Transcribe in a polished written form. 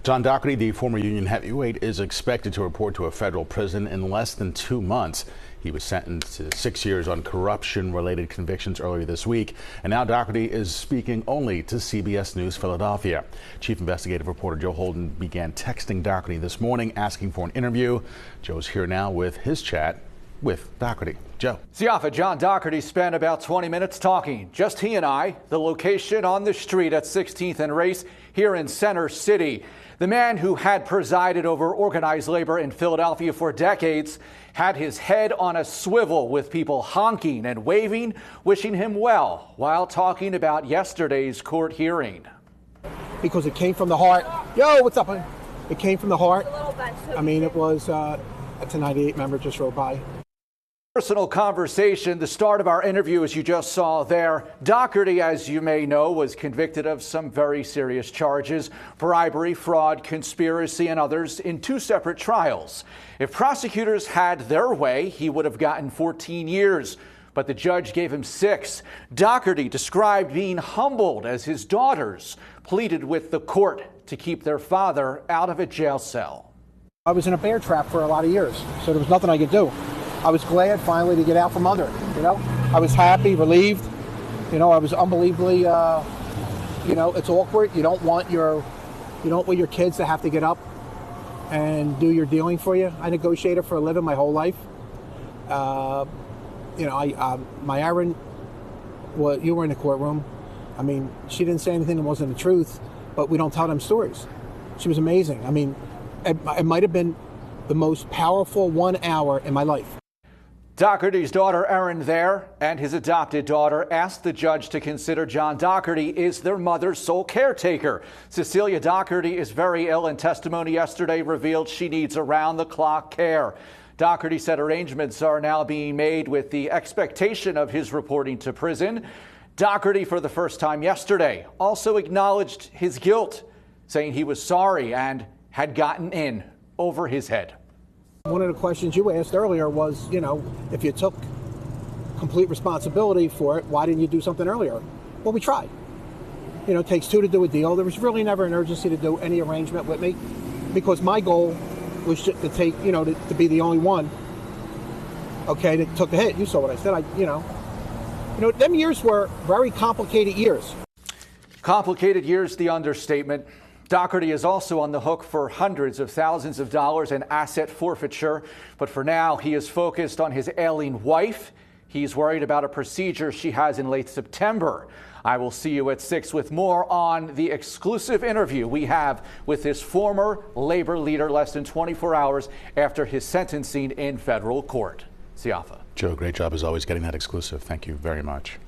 John Dougherty, the former union heavyweight, is expected to report to a federal prison in less than 2 months. He was sentenced to 6 years on corruption-related convictions earlier this week, and now Dougherty is speaking only to CBS News Philadelphia. Chief investigative reporter Joe Holden began texting Dougherty this morning asking for an interview. Joe's here now with his chat with Dougherty. Joe. Siafa, John Dougherty spent about 20 minutes talking, just he and I. The location on the street at 16th and Race here in Center City. The man who had presided over organized labor in Philadelphia for decades had his head on a swivel with people honking and waving, wishing him well, while talking about yesterday's court hearing. Because it came from the heart. Yo, what's up, honey? It came from the heart. I mean, it was, it's a 98 member just rode by. Personal conversation, the start of our interview, as you just saw there. Dougherty, as you may know, was convicted of some very serious charges: bribery, fraud, conspiracy, and others in 2 separate trials. If prosecutors had their way, he would have gotten 14 years, but the judge gave him 6. Dougherty described being humbled as his daughters pleaded with the court to keep their father out of a jail cell. I was in a bear trap for a lot of years, so there was nothing I could do. I was glad finally to get out from under it, you know. I was happy, relieved. You know, I was unbelievably, it's awkward. You don't want your kids to have to get up and do your dealing for you. I negotiated for a living my whole life. My Erin, well, you were in the courtroom. I mean, she didn't say anything that wasn't the truth, but we don't tell them stories. She was amazing. I mean, it might have been the most powerful 1 hour in my life. Dougherty's daughter Erin there and his adopted daughter asked the judge to consider John Dougherty is their mother's sole caretaker. Cecilia Dougherty is very ill, and testimony yesterday revealed she needs around-the-clock care. Dougherty said arrangements are now being made with the expectation of his reporting to prison. Dougherty, for the first time yesterday, also acknowledged his guilt, saying he was sorry and had gotten in over his head. One of the questions you asked earlier was, if you took complete responsibility for it, why didn't you do something earlier? Well, we tried. It takes 2 to do a deal. There was really never an urgency to do any arrangement with me, because my goal was to take, to be the only one, that took the hit. You saw what I said. Them years were very complicated years. Complicated years, the understatement. Dougherty is also on the hook for hundreds of thousands of dollars in asset forfeiture, but for now he is focused on his ailing wife. He's worried about a procedure she has in late September. I will see you at 6 with more on the exclusive interview we have with this former labor leader less than 24 hours after his sentencing in federal court. Siafa. Joe, great job as always getting that exclusive. Thank you very much.